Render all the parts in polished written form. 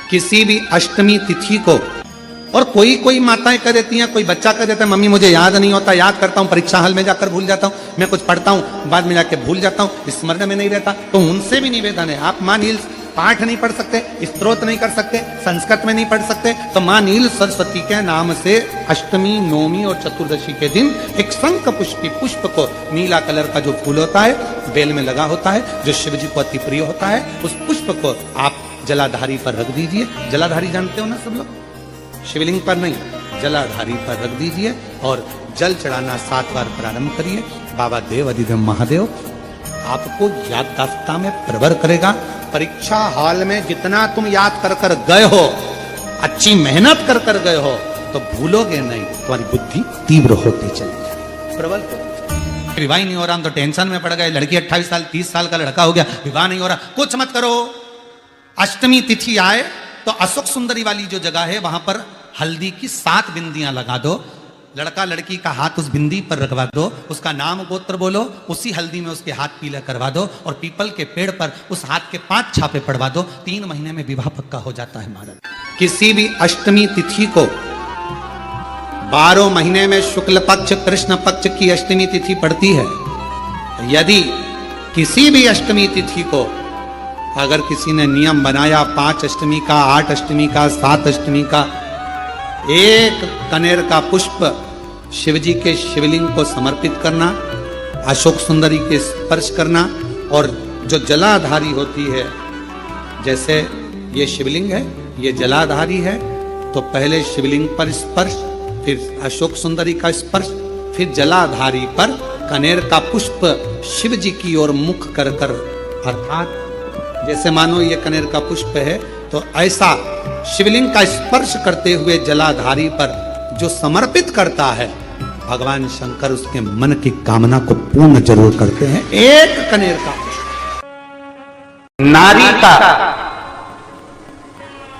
किसी भी अष्टमी तिथि को, और कोई कोई माताएं कह देती हैं, कोई बच्चा कह देता है मम्मी मुझे याद नहीं होता, याद करता हूँ परीक्षा हॉल में जाकर भूल जाता हूँ, मैं कुछ पढ़ता हूँ बाद में जाके भूल जाता हूँ, स्मरण में नहीं रहता। तो उनसे भी निवेदन है, आप माँ नील पाठ नहीं पढ़ सकते, स्तोत्र नहीं कर सकते, संस्कृत में नहीं पढ़ सकते, तो माँ नील सरस्वती के नाम से अष्टमी, नवमी और चतुर्दशी के दिन एक शंख पुष्पी पुष्प को, नीला कलर का जो फूल होता है बेल में लगा होता है, जो शिव जी को अति प्रिय होता है, उस पुष्प को आप जलाधारी पर रख दीजिए। जलाधारी जानते हो ना सब लोग, शिवलिंग पर नहीं, जलाधारी पर रख दीजिए और जल चढ़ाना 7 बार प्रारंभ करिए। बाबा देव अधिदेव महादेव आपको याददाश्तता में प्रवर करेगा। परीक्षा हॉल में जितना तुम याद कर कर गए हो, अच्छी मेहनत कर कर गए हो, तो भूलोगे नहीं, तुम्हारी बुद्धि तीव्र होती चली जाए, प्रबल होती। विवाह नहीं हो रहा तो टेंशन में पड़ गए, लड़की 28 साल 30 साल का लड़का हो गया, विवाह नहीं हो रहा, कुछ मत करो। अष्टमी तिथि आए तो अशोक सुंदरी वाली जो जगह है वहां पर हल्दी की 7 बिंदियां लगा दो, लड़का लड़की का हाथ उस बिंदी पर रखवा दो, उसका नाम गोत्र बोलो, उसी हल्दी में उसके हाथ पीला करवा दो और पीपल के पेड़ पर उस हाथ के 5 छापे पड़वा दो। 3 महीने में विवाह पक्का हो जाता है महाराज। किसी भी अष्टमी तिथि को 12 महीने में शुक्ल पक्ष कृष्ण पक्ष की अष्टमी तिथि पड़ती है। यदि किसी भी अष्टमी तिथि को अगर किसी ने नियम बनाया 5 अष्टमी का, 8 अष्टमी का, 7 अष्टमी का, एक कनेर का पुष्प शिवजी के शिवलिंग को समर्पित करना, अशोक सुंदरी के स्पर्श करना, और जो जलाधारी होती है, जैसे ये शिवलिंग है, ये जलाधारी है, तो पहले शिवलिंग पर स्पर्श, फिर अशोक सुंदरी का स्पर्श, फिर जलाधारी पर कनेर का पुष्प शिव जी की ओर मुख कर कर, अर्थात जैसे मानो ये कनेर का पुष्प है, तो ऐसा शिवलिंग का स्पर्श करते हुए जलाधारी पर जो समर्पित करता है, भगवान शंकर उसके मन की कामना को पूर्ण जरूर करते हैं। एक कनेर का पुष्प। नारी का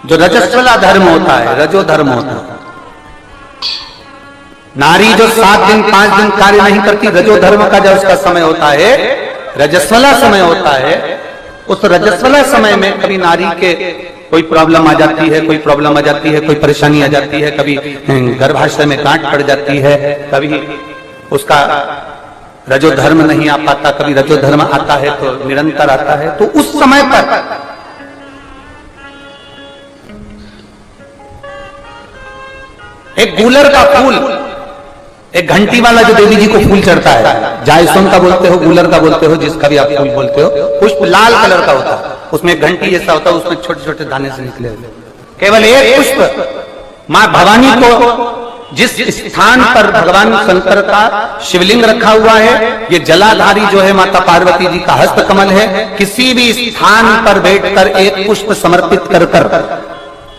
जो रजस्वला धर्म होता है, रजो धर्म होता है, नारी जो 7 दिन 5 दिन कार्य नहीं करती, रजो धर्म का जब उसका समय होता है, रजस्वला समय होता है, उस रजस्वला समय में कभी नारी के कोई प्रॉब्लम आ जाती है, कोई प्रॉब्लम आ जाती है, कोई परेशानी आ जाती है, कभी गर्भाशय में गांठ पड़ जाती है, कभी उसका रजो धर्म नहीं आ पाता, कभी रजो धर्म आता है तो निरंतर आता है, तो उस समय पर एक गूलर का फूल, एक घंटी वाला जो देवी जी को फूल चढ़ता है, जायसोन का बोलते हो, गूलर का बोलते हो, जिसका भी आप फूल बोलते हो, पुष्प लाल कलर का होता है, उसमें एक घंटी जैसा होता है, उसमें छोटे छोटे दाने से निकले, केवल एक पुष्प मां भवानी को जिस स्थान पर भगवान शंकर का शिवलिंग रखा हुआ है, ये जलाधारी जो है माता पार्वती जी का हस्त कमल है, किसी भी स्थान पर बैठकर एक पुष्प समर्पित कर कर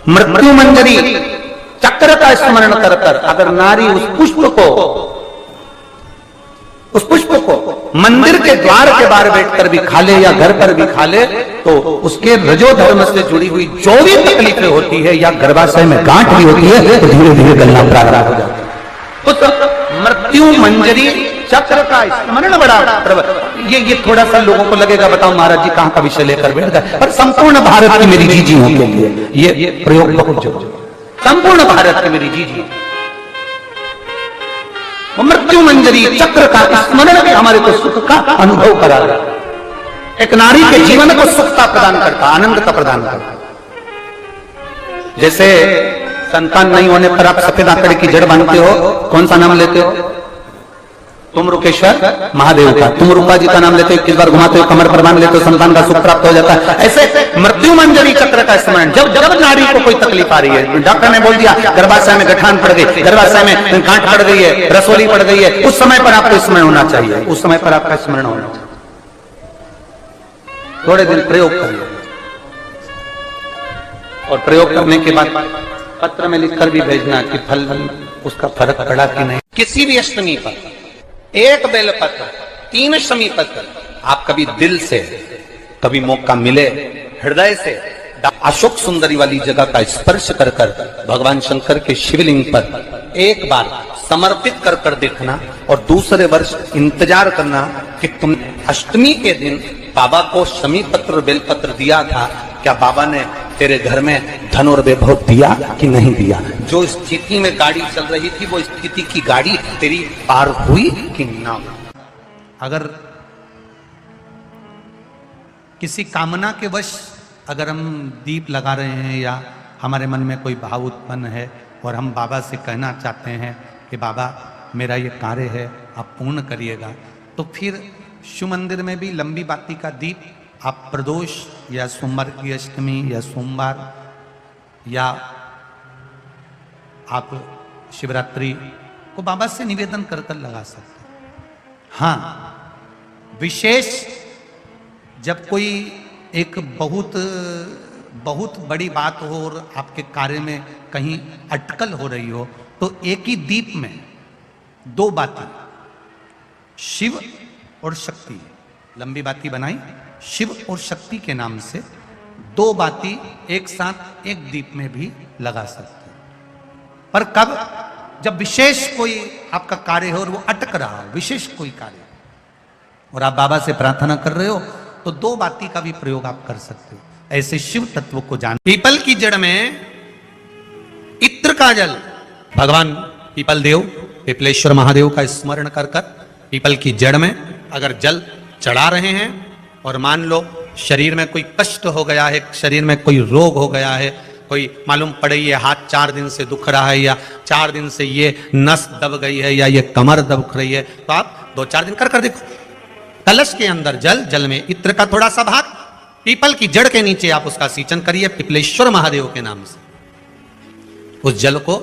मृत्यु मंजरी चक्र का स्मरण कर कर अगर नारी उस पुष्प को मंदिर के द्वार के बाहर बैठकर भी खा ले या घर पर भी खा ले, तो उसके रजो धर्म से जुड़ी हुई जो भी तकलीफें होती है या गर्भाशय में गांठ भी होती है, तो धीरे धीरे गलना प्रारंभ हो जाता है। उस मृत्यु मंजरी चक्र का स्मरण बड़ा ये थोड़ा सा लोगों को लगेगा, बताओ महाराज जी कहां का विषय लेकर बैठ गए, पर संपूर्ण भारत की मेरी जीजियों के लिए ये प्रयोग बहुत जरूरी, संपूर्ण भारत की मेरी जीजी मृत्यु मंजरी चक्र का स्मरण भी हमारे को सुख का अनुभव करा रहा है। एक नारी के जीवन को सुखता प्रदान करता, आनंदता प्रदान करता। जैसे संतान नहीं होने पर आप सफेद आंकड़े की जड़ बांधते हो, कौन सा नाम लेते हो? तुम रुकेश्वर महादेव का। तुम रूपा जी का नाम लेते हो, किस बार घुमाते हो, कमर पर बांध लेते हो, संतान का सुख प्राप्त हो जाता है। ऐसे मृत्यु मंजरी चक्र का स्मरण जब जब नारी को कोई तकलीफ आ रही है, डॉक्टर ने बोल दिया गर्भाशय में गठान पड़ गई, गर्भाशय में गांठ पड़ गई है, रसोली पड़ गई है, उस समय पर आपको स्मरण होना चाहिए, उस समय पर आपका स्मरण होना चाहिए। थोड़े दिन प्रयोग करिए और प्रयोग करने के बाद पत्र में लिखकर भी भेजना कि फल उसका फर्क पड़ा कि नहीं। किसी भी अष्टमी पर एक बेलपत्र, 3 शमी पत्र, आप कभी दिल से, कभी मौका मिले हृदय से अशोक सुंदरी वाली जगह का स्पर्श कर कर भगवान शंकर के शिवलिंग पर एक बार समर्पित कर कर देखना, और दूसरे वर्ष इंतजार करना कि तुम अष्टमी के दिन बाबा को शमी पत्र बेलपत्र दिया था, क्या बाबा ने तेरे घर में धन और वैभव दिया कि नहीं दिया? जो स्थिति में गाड़ी चल रही थी वो स्थिति की गाड़ी तेरी पार हुई कि ना? अगर किसी कामना के वश अगर हम दीप लगा रहे हैं या हमारे मन में कोई भाव उत्पन्न है और हम बाबा से कहना चाहते हैं कि बाबा मेरा ये कार्य है आप पूर्ण करिएगा, तो फिर शिव मंदिर में भी लंबी बाती का दीप आप प्रदोष या सोमवार की अष्टमी या सोमवार या आप शिवरात्रि को बाबा से निवेदन कर कर लगा सकते हैं। हाँ, विशेष जब कोई एक बहुत बड़ी बात हो और आपके कार्य में कहीं अटकल हो रही हो, तो एक ही दीप में दो बाती, शिव और शक्ति, लंबी बाती बनाई शिव और शक्ति के नाम से, दो बाती एक साथ एक दीप में भी लगा सकते हैं। पर कब? जब विशेष कोई आपका कार्य हो और वो अटक रहा हो, विशेष कोई कार्य, और आप बाबा से प्रार्थना कर रहे हो, तो दो बाती का भी प्रयोग आप कर सकते हो। ऐसे शिव तत्व को जान। पीपल की जड़ में इत्र का जल, भगवान पीपल देव, पीपलेश्वर महादेव का स्मरण कर कर पीपल की जड़ में अगर जल चढ़ा रहे हैं, और मान लो शरीर में कोई कष्ट हो गया है, शरीर में कोई रोग हो गया है, कोई मालूम पड़े ये हाथ 4 दिन से दुख रहा है, या 4 दिन से ये नस दब गई है, या ये कमर दब रही है, तो आप 2-4 दिन कर देखो। कलश के अंदर जल में इत्र का थोड़ा सा भाग, पीपल की जड़ के नीचे आप उसका सिंचन करिए पीपलेश्वर महादेव के नाम से। उस जल को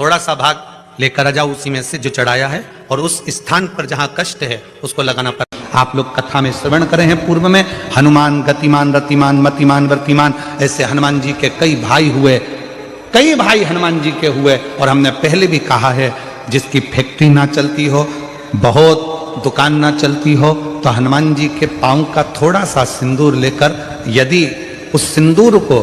थोड़ा सा भाग लेकर आ जाओ उसी में से जो चढ़ाया है, और उस स्थान पर जहां कष्ट है उसको लगाना पड़ता। आप लोग कथा में श्रवण करे हैं पूर्व में, हनुमान गतिमान रतिमान मतिमान वर्तिमान, ऐसे हनुमान जी के कई भाई हुए, कई भाई हनुमान जी के हुए। और हमने पहले भी कहा है, जिसकी फैक्ट्री ना चलती हो, बहुत दुकान ना चलती हो, तो हनुमान जी के पांव का थोड़ा सा सिंदूर लेकर, यदि उस सिंदूर को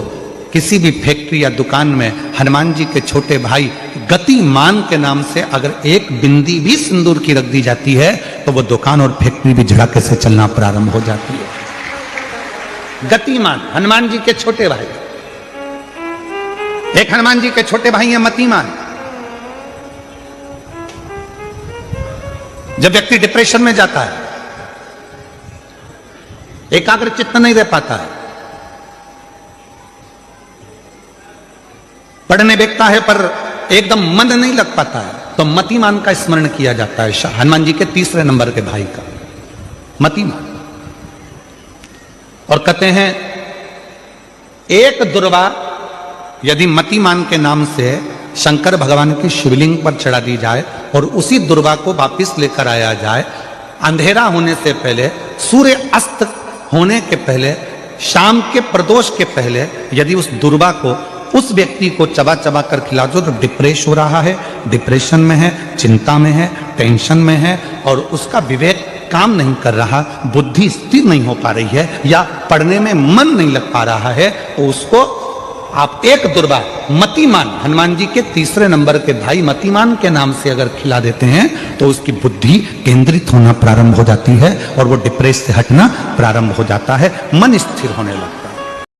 किसी भी फैक्ट्री या दुकान में हनुमान जी के छोटे भाई गतिमान के नाम से अगर एक बिंदी भी सिंदूर की रख दी जाती है, तो वो दुकान और फैक्ट्री भी झड़ाके से चलना प्रारंभ हो जाती है। गतिमान हनुमान जी के छोटे भाई, एक हनुमान जी के छोटे भाई हैं मतिमान। जब व्यक्ति डिप्रेशन में जाता है, एकाग्र चित्त नहीं रह पाता है, पढ़ने बैठता है पर एकदम मन नहीं लग पाता है, तो मतिमान का स्मरण किया जाता है, हनुमान जी के 3रे नंबर के भाई का, मतिमान। और कहते हैं एक दुर्वा यदि मतिमान के नाम से शंकर भगवान की शिवलिंग पर चढ़ा दी जाए और उसी दुर्वा को वापिस लेकर आया जाए, अंधेरा होने से पहले, सूर्य अस्त होने के पहले, शाम के प्रदोष के पहले यदि उस दुर्वा को उस व्यक्ति को चबा चबा कर खिला दो, तो डिप्रेस हो रहा है, डिप्रेशन में है, चिंता में है, टेंशन में है, और उसका विवेक काम नहीं कर रहा, बुद्धि स्थिर नहीं हो पा रही है, या पढ़ने में मन नहीं लग पा रहा है, तो उसको आप एक दुर्वा मतिमान, हनुमान जी के 3रे नंबर के भाई मतिमान के नाम से अगर खिला देते हैं, तो उसकी बुद्धि केंद्रित होना प्रारंभ हो जाती है और वो डिप्रेस से हटना प्रारंभ हो जाता है, मन स्थिर होने लगता है।